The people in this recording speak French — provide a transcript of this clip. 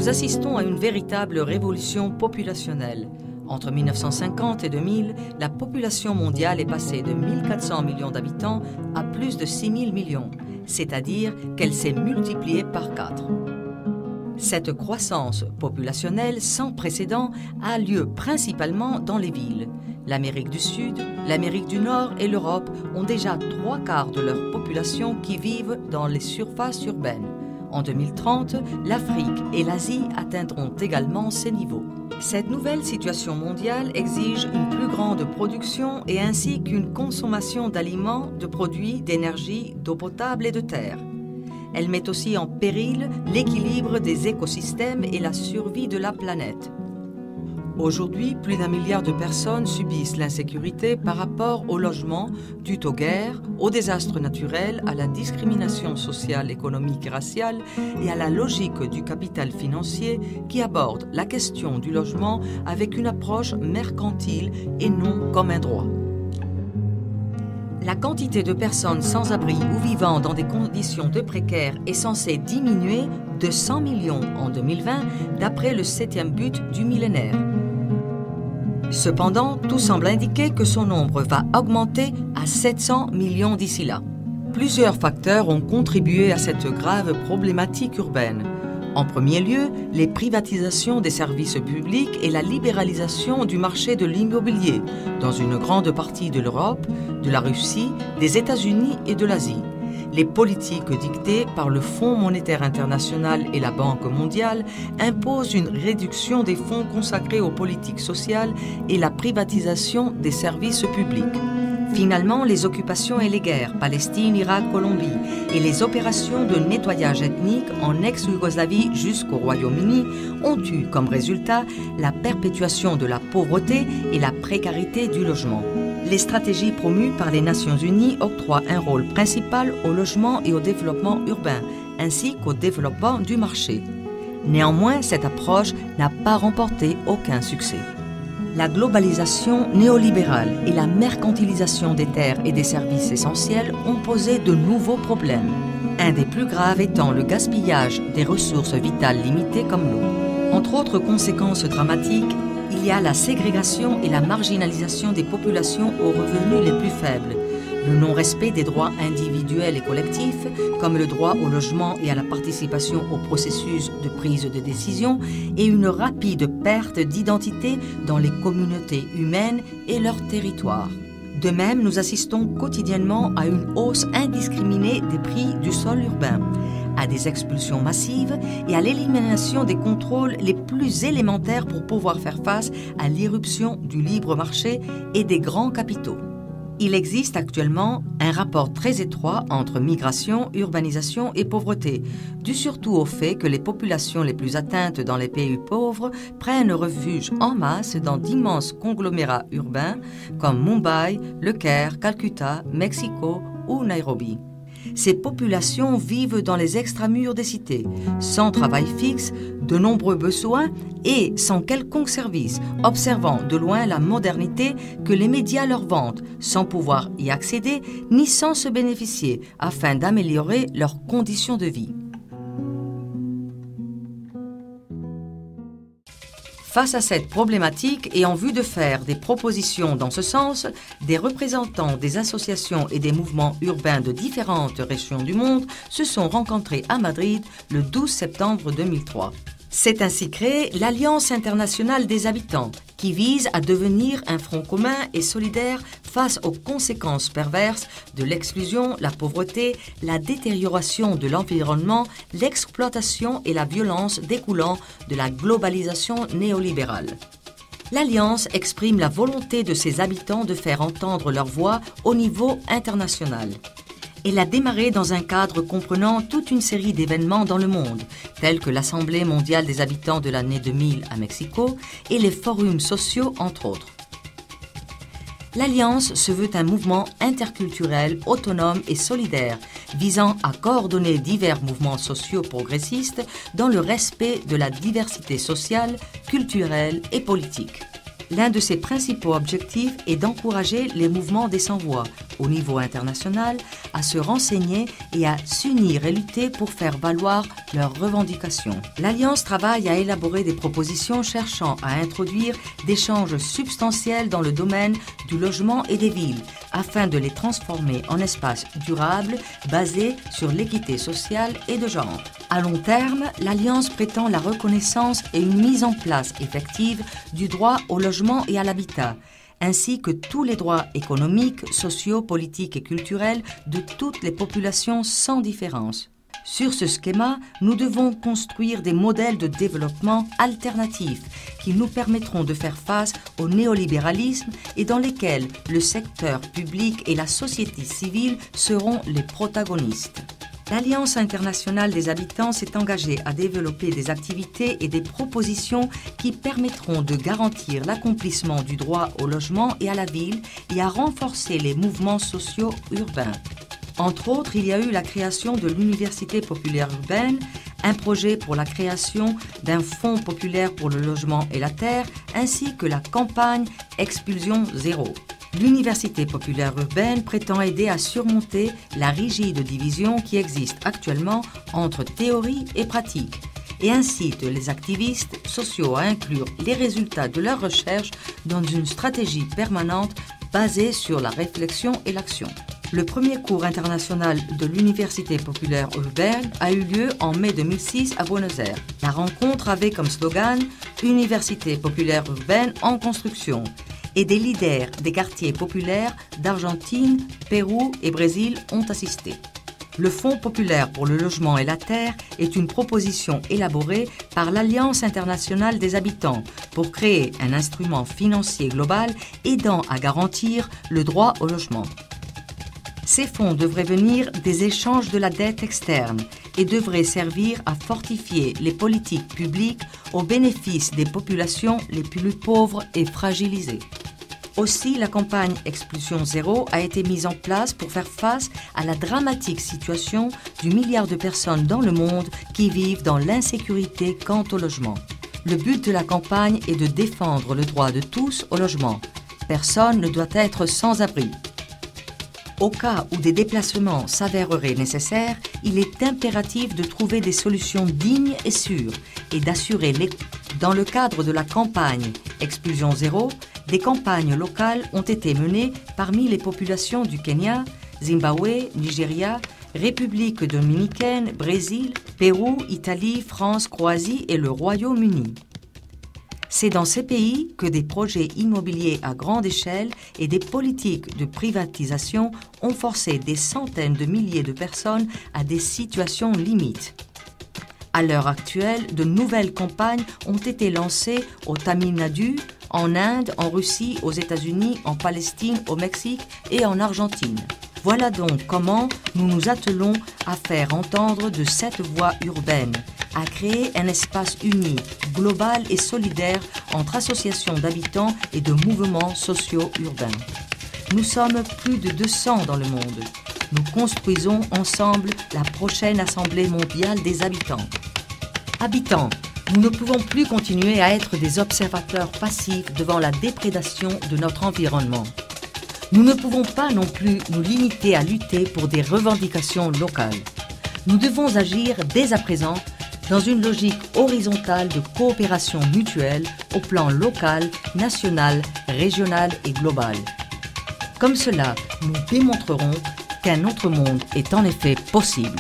Nous assistons à une véritable révolution populationnelle. Entre 1950 et 2000, la population mondiale est passée de 1400 millions d'habitants à plus de 6000 millions, c'est-à-dire qu'elle s'est multipliée par 4. Cette croissance populationnelle sans précédent a lieu principalement dans les villes. L'Amérique du Sud, l'Amérique du Nord et l'Europe ont déjà 3/4 de leur population qui vivent dans les surfaces urbaines. En 2030, l'Afrique et l'Asie atteindront également ces niveaux. Cette nouvelle situation mondiale exige une plus grande production et ainsi qu'une consommation d'aliments, de produits, d'énergie, d'eau potable et de terre. Elle met aussi en péril l'équilibre des écosystèmes et la survie de la planète. Aujourd'hui, plus d'1 milliard de personnes subissent l'insécurité par rapport au logement, dû aux guerres, aux désastres naturels, à la discrimination sociale, économique et raciale et à la logique du capital financier qui aborde la question du logement avec une approche mercantile et non comme un droit. La quantité de personnes sans abri ou vivant dans des conditions de précaires est censée diminuer de 100 millions en 2020 d'après le 7e but du millénaire. Cependant, tout semble indiquer que son nombre va augmenter à 700 millions d'ici là. Plusieurs facteurs ont contribué à cette grave problématique urbaine. En premier lieu, les privatisations des services publics et la libéralisation du marché de l'immobilier dans une grande partie de l'Europe, de la Russie, des États-Unis et de l'Asie. Les politiques dictées par le Fonds monétaire international et la Banque mondiale imposent une réduction des fonds consacrés aux politiques sociales et la privatisation des services publics. Finalement, les occupations et les guerres, Palestine, Irak, Colombie, et les opérations de nettoyage ethnique en ex-Yougoslavie jusqu'au Royaume-Uni ont eu comme résultat la perpétuation de la pauvreté et la précarité du logement. Les stratégies promues par les Nations Unies octroient un rôle principal au logement et au développement urbain, ainsi qu'au développement du marché. Néanmoins, cette approche n'a pas remporté aucun succès. La globalisation néolibérale et la mercantilisation des terres et des services essentiels ont posé de nouveaux problèmes. Un des plus graves étant le gaspillage des ressources vitales limitées comme l'eau. Entre autres conséquences dramatiques, il y a la ségrégation et la marginalisation des populations aux revenus les plus faibles, le non-respect des droits individuels et collectifs, comme le droit au logement et à la participation au processus de prise de décision, et une rapide perte d'identité dans les communautés humaines et leurs territoires. De même, nous assistons quotidiennement à une hausse indiscriminée des prix du sol urbain, à des expulsions massives et à l'élimination des contrôles les plus élémentaires pour pouvoir faire face à l'irruption du libre marché et des grands capitaux. Il existe actuellement un rapport très étroit entre migration, urbanisation et pauvreté, dû surtout au fait que les populations les plus atteintes dans les pays pauvres prennent refuge en masse dans d'immenses conglomérats urbains comme Mumbai, Le Caire, Calcutta, Mexico ou Nairobi. Ces populations vivent dans les extramurs des cités, sans travail fixe, de nombreux besoins et sans quelconque service, observant de loin la modernité que les médias leur vantent, sans pouvoir y accéder ni sans se bénéficier, afin d'améliorer leurs conditions de vie. Face à cette problématique et en vue de faire des propositions dans ce sens, des représentants des associations et des mouvements urbains de différentes régions du monde se sont rencontrés à Madrid le 12 septembre 2003. C'est ainsi créée l'Alliance internationale des habitants, qui vise à devenir un front commun et solidaire face aux conséquences perverses de l'exclusion, la pauvreté, la détérioration de l'environnement, l'exploitation et la violence découlant de la globalisation néolibérale. L'Alliance exprime la volonté de ses habitants de faire entendre leur voix au niveau international. Elle a démarré dans un cadre comprenant toute une série d'événements dans le monde, tels que l'Assemblée mondiale des habitants de l'année 2000 à Mexico et les forums sociaux, entre autres. L'Alliance se veut un mouvement interculturel, autonome et solidaire, visant à coordonner divers mouvements sociaux progressistes dans le respect de la diversité sociale, culturelle et politique. L'un de ses principaux objectifs est d'encourager les mouvements des sans-voix au niveau international à se renseigner et à s'unir et lutter pour faire valoir leurs revendications. L'Alliance travaille à élaborer des propositions cherchant à introduire des changes substantiels dans le domaine du logement et des villes afin de les transformer en espaces durables basés sur l'équité sociale et de genre. À long terme, l'Alliance prétend la reconnaissance et une mise en place effective du droit au logement et à l'habitat, ainsi que tous les droits économiques, sociaux, politiques et culturels de toutes les populations sans différence. Sur ce schéma, nous devons construire des modèles de développement alternatifs qui nous permettront de faire face au néolibéralisme et dans lesquels le secteur public et la société civile seront les protagonistes. L'Alliance internationale des habitants s'est engagée à développer des activités et des propositions qui permettront de garantir l'accomplissement du droit au logement et à la ville et à renforcer les mouvements sociaux urbains. Entre autres, il y a eu la création de l'Université populaire urbaine, un projet pour la création d'un fonds populaire pour le logement et la terre, ainsi que la campagne Expulsion Zéro. L'Université populaire urbaine prétend aider à surmonter la rigide division qui existe actuellement entre théorie et pratique et incite les activistes sociaux à inclure les résultats de leurs recherches dans une stratégie permanente basée sur la réflexion et l'action. Le premier cours international de l'Université populaire urbaine a eu lieu en mai 2006 à Buenos Aires. La rencontre avait comme slogan « Université populaire urbaine en construction » et des leaders des quartiers populaires d'Argentine, Pérou et Brésil ont assisté. Le Fonds populaire pour le logement et la terre est une proposition élaborée par l'Alliance internationale des habitants pour créer un instrument financier global aidant à garantir le droit au logement. Ces fonds devraient venir des échanges de la dette externe et devraient servir à fortifier les politiques publiques au bénéfice des populations les plus pauvres et fragilisées. Aussi, la campagne Expulsion Zéro a été mise en place pour faire face à la dramatique situation du milliard de personnes dans le monde qui vivent dans l'insécurité quant au logement. Le but de la campagne est de défendre le droit de tous au logement. Personne ne doit être sans abri. Au cas où des déplacements s'avéreraient nécessaires, il est impératif de trouver des solutions dignes et sûres et d'assurer l'écoute. Dans le cadre de la campagne Expulsion Zéro, des campagnes locales ont été menées parmi les populations du Kenya, Zimbabwe, Nigeria, République dominicaine, Brésil, Pérou, Italie, France, Croatie et le Royaume-Uni. C'est dans ces pays que des projets immobiliers à grande échelle et des politiques de privatisation ont forcé des centaines de milliers de personnes à des situations limites. À l'heure actuelle, de nouvelles campagnes ont été lancées au Tamil Nadu, en Inde, en Russie, aux États-Unis, en Palestine, au Mexique et en Argentine. Voilà donc comment nous nous attelons à faire entendre de cette voix urbaine, à créer un espace uni, global et solidaire entre associations d'habitants et de mouvements sociaux urbains. Nous sommes plus de 200 dans le monde. Nous construisons ensemble la prochaine Assemblée mondiale des habitants. Habitants, nous ne pouvons plus continuer à être des observateurs passifs devant la déprédation de notre environnement. Nous ne pouvons pas non plus nous limiter à lutter pour des revendications locales. Nous devons agir dès à présent dans une logique horizontale de coopération mutuelle au plan local, national, régional et global. Comme cela, nous démontrerons qu'un autre monde est en effet possible.